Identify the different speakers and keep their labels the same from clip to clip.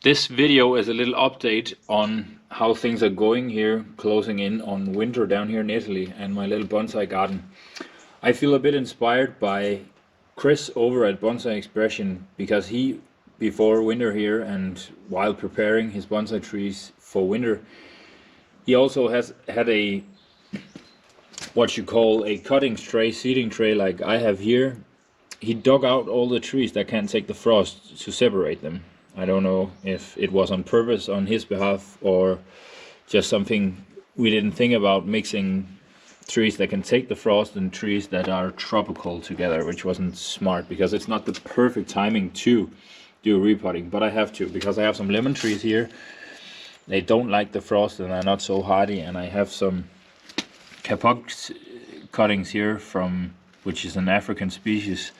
Speaker 1: This video is a little update on how things are going here, closing in on winter down here in Italy and my little bonsai garden. I feel a bit inspired by Chris over at Bonsai Expression because he, before winter here and while preparing his bonsai trees for winter, he also has had a what you call a cutting tray, seeding tray like I have here. He dug out all the trees that can't take the frost to separate them. I don't know if it was on purpose on his behalf or just something we didn't think about, mixing trees that can take the frost and trees that are tropical together, which wasn't smart because it's not the perfect timing to do repotting, but I have to because I have some lemon trees here. They don't like the frost and are not so hardy, and I have some Kapok cuttings here from which is an African species.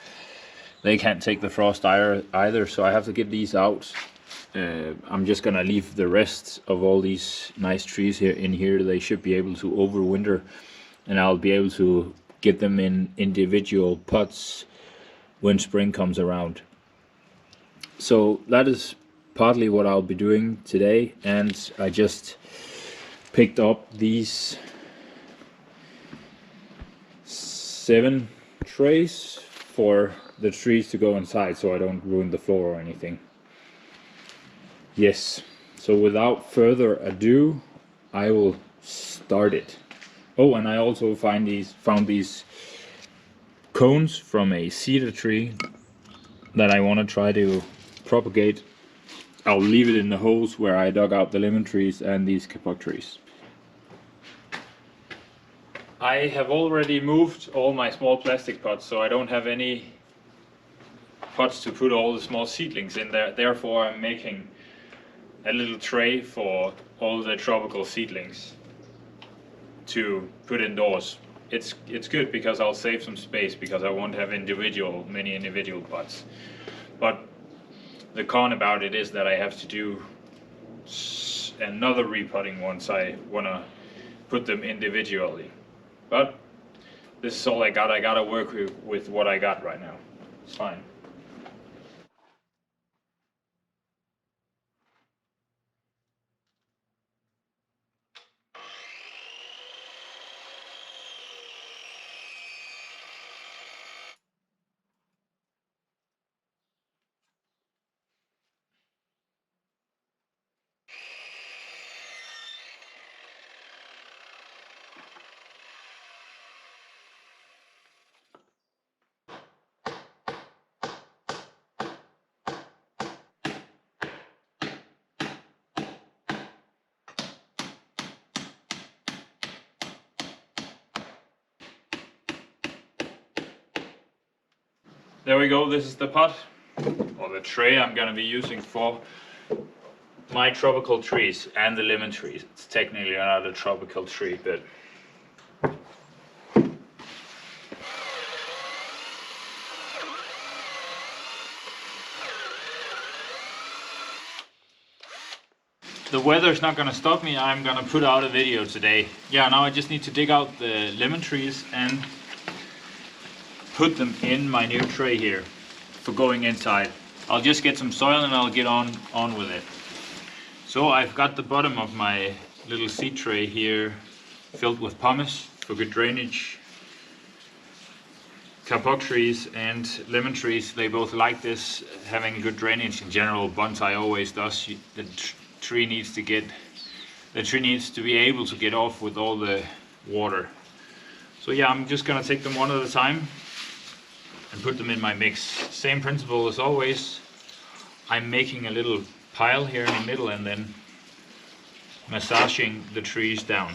Speaker 1: They can't take the frost either, so I have to get these out. I'm just gonna leave the rest of all these nice trees here in here. They should be able to overwinter, and I'll be able to get them in individual pots when spring comes around. So that is partly what I'll be doing today, and I just picked up these 7 trays for the trees to go inside so I don't ruin the floor or anything. Yes, so without further ado, I will start it. Oh, and I also found these cones from a cedar tree that I want to try to propagate. I'll leave it in the holes where I dug out the lemon trees and these kapok trees. I have already moved all my small plastic pots, so I don't have any pots to put all the small seedlings in there. Therefore, I'm making a little tray for all the tropical seedlings to put indoors. It's good because I'll save some space because I won't have many individual pots. But the con about it is that I have to do another repotting once I wanna put them individually. But this is all I got. I gotta work with what I got right now. It's fine. There we go, this is the pot, or the tray I'm gonna be using for my tropical trees and the lemon trees. It's technically not a tropical tree, but the weather's not gonna stop me. I'm gonna put out a video today. Yeah, now I just need to dig out the lemon trees and put them in my new tray here for going inside. I'll just get some soil and I'll get on with it. So I've got the bottom of my little seed tray here filled with pumice for good drainage. Kapok trees and lemon trees, they both like this, having good drainage in general. Bonsai always does. The tree needs to be able to get off with all the water. So yeah, I'm just gonna take them one at a time and put them in my mix. Same principle as always. I'm making a little pile here in the middle and then massaging the trees down.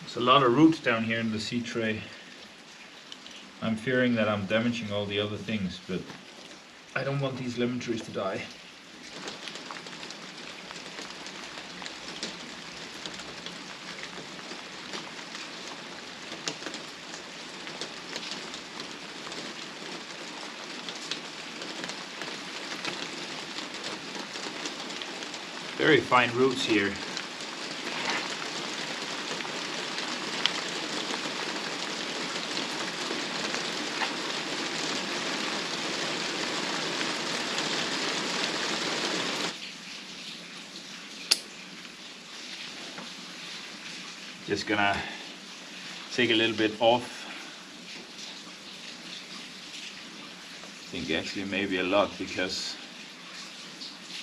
Speaker 1: There's a lot of roots down here in the seed tray. I'm fearing that I'm damaging all the other things, but I don't want these lemon trees to die. Very fine roots here. Just gonna take a little bit off. I think actually maybe a lot, because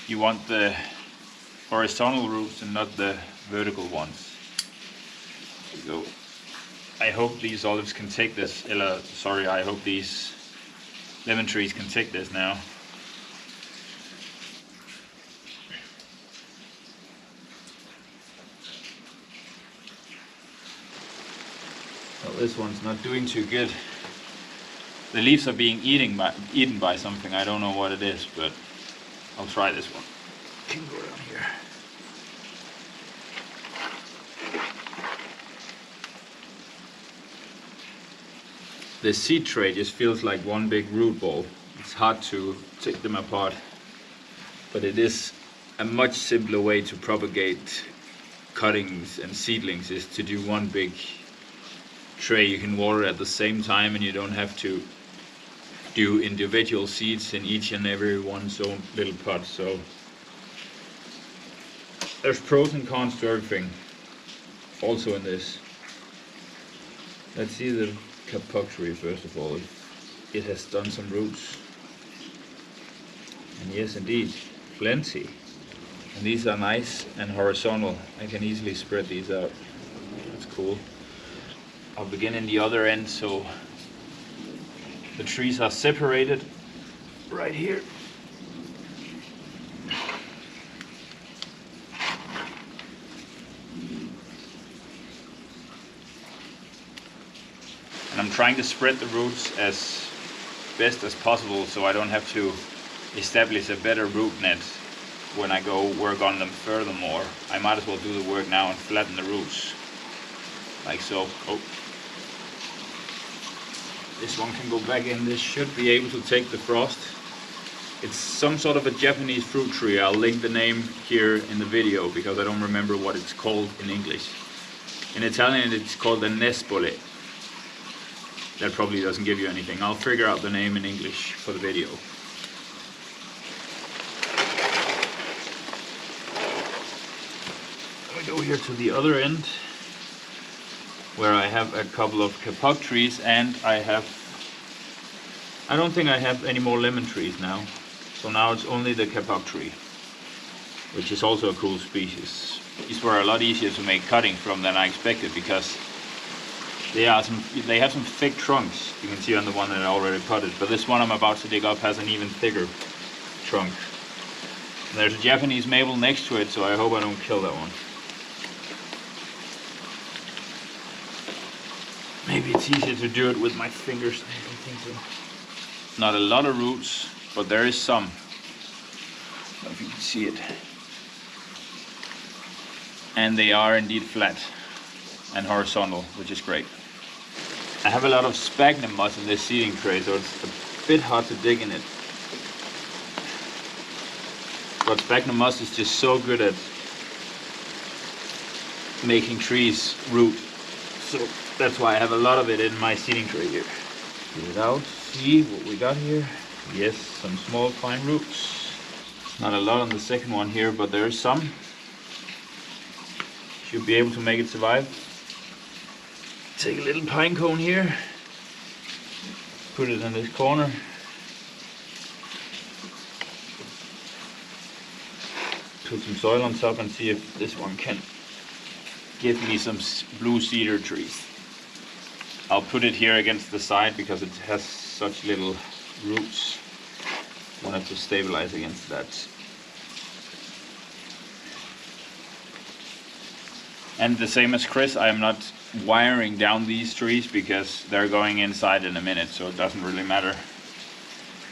Speaker 1: you want the horizontal roots and not the vertical ones. There we go. I hope these olives can take this. I hope these lemon trees can take this now. Well, this one's not doing too good. The leaves are being eaten by something. I don't know what it is, but I'll try this one. Can go down here. The seed tray just feels like one big root ball. It's hard to take them apart, but it is a much simpler way to propagate cuttings and seedlings, is to do one big tray. You can water at the same time, and you don't have to do individual seeds in each and every one so little pot. So there's pros and cons to everything also in this. Let's see the Kapok tree first of all. It has done some roots, and yes indeed, plenty. And these are nice and horizontal. I can easily spread these out. That's cool. I'll begin in the other end, so the trees are separated right here. And I'm trying to spread the roots as best as possible, so I don't have to establish a better root net when I go work on them furthermore. I might as well do the work now and flatten the roots, like so. Oh. This one can go back in. This should be able to take the frost. It's some sort of a Japanese fruit tree. I'll link the name here in the video because I don't remember what it's called in English. In Italian it's called a nespole. That probably doesn't give you anything. I'll figure out the name in English for the video. We go here to the other end, where I have a couple of kapok trees, and I don't think I have any more lemon trees now. So now it's only the kapok tree, which is also a cool species. These were a lot easier to make cutting from than I expected, because they have some thick trunks. You can see on the one that I already potted, but this one I'm about to dig up has an even thicker trunk. And there's a Japanese maple next to it, so I hope I don't kill that one. Maybe it's easier to do it with my fingers. I don't think so. Not a lot of roots, but there is some. I don't know if you can see it. And they are indeed flat and horizontal, which is great. I have a lot of sphagnum moss in this seeding tray, so it's a bit hard to dig in it. But sphagnum moss is just so good at making trees root. So that's why I have a lot of it in my seeding tray here. Get it out, see what we got here. Yes, some small fine roots. Not a lot on the second one here, but there is some. Should be able to make it survive. Take a little pine cone here, put it in this corner. Put some soil on top and see if this one can give me some blue cedar trees. I'll put it here against the side because it has such little roots. I want it to stabilize against that. And the same as Chris, I am not wiring down these trees because they're going inside in a minute, so it doesn't really matter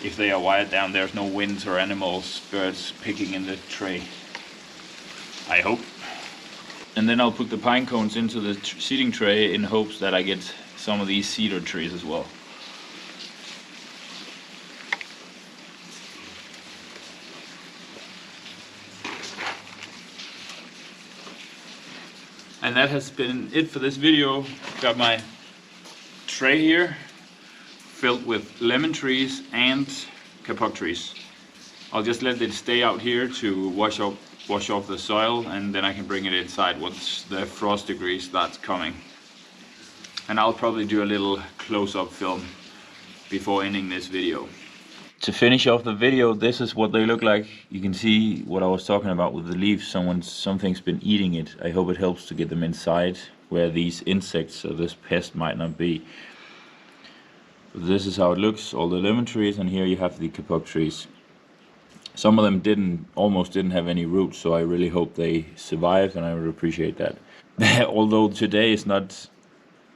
Speaker 1: if they are wired down. There's no winds or animals, birds picking in the tray, I hope. And then I'll put the pine cones into the seeding tray in hopes that I get some of these cedar trees as well. And that has been it for this video. Got my tray here filled with lemon trees and kapok trees. I'll just let it stay out here to wash up wash off the soil, and then I can bring it inside once the frost degree starts coming. And I'll probably do a little close-up film before ending this video. To finish off the video, this is what they look like. You can see what I was talking about with the leaves. Something's been eating it. I hope it helps to get them inside where these insects or this pest might not be. But this is how it looks, all the lemon trees, and here you have the kapok trees. Some of them almost didn't have any roots, so I really hope they survived, and I would appreciate that. Although today is not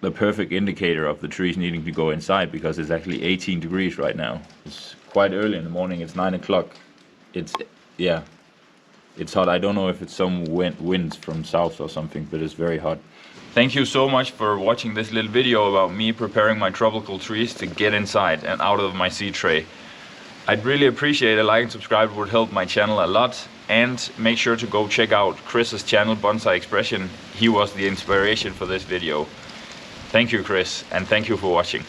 Speaker 1: the perfect indicator of the trees needing to go inside, because it's actually 18 degrees right now. It's quite early in the morning, it's 9 o'clock. It's hot. I don't know if it's some winds from south or something, but it's very hot. Thank you so much for watching this little video about me preparing my tropical trees to get inside and out of my seed tray. I'd really appreciate a like and subscribe. It would help my channel a lot. And make sure to go check out Chris's channel, Bonsai Expression. He was the inspiration for this video. Thank you, Chris, and thank you for watching.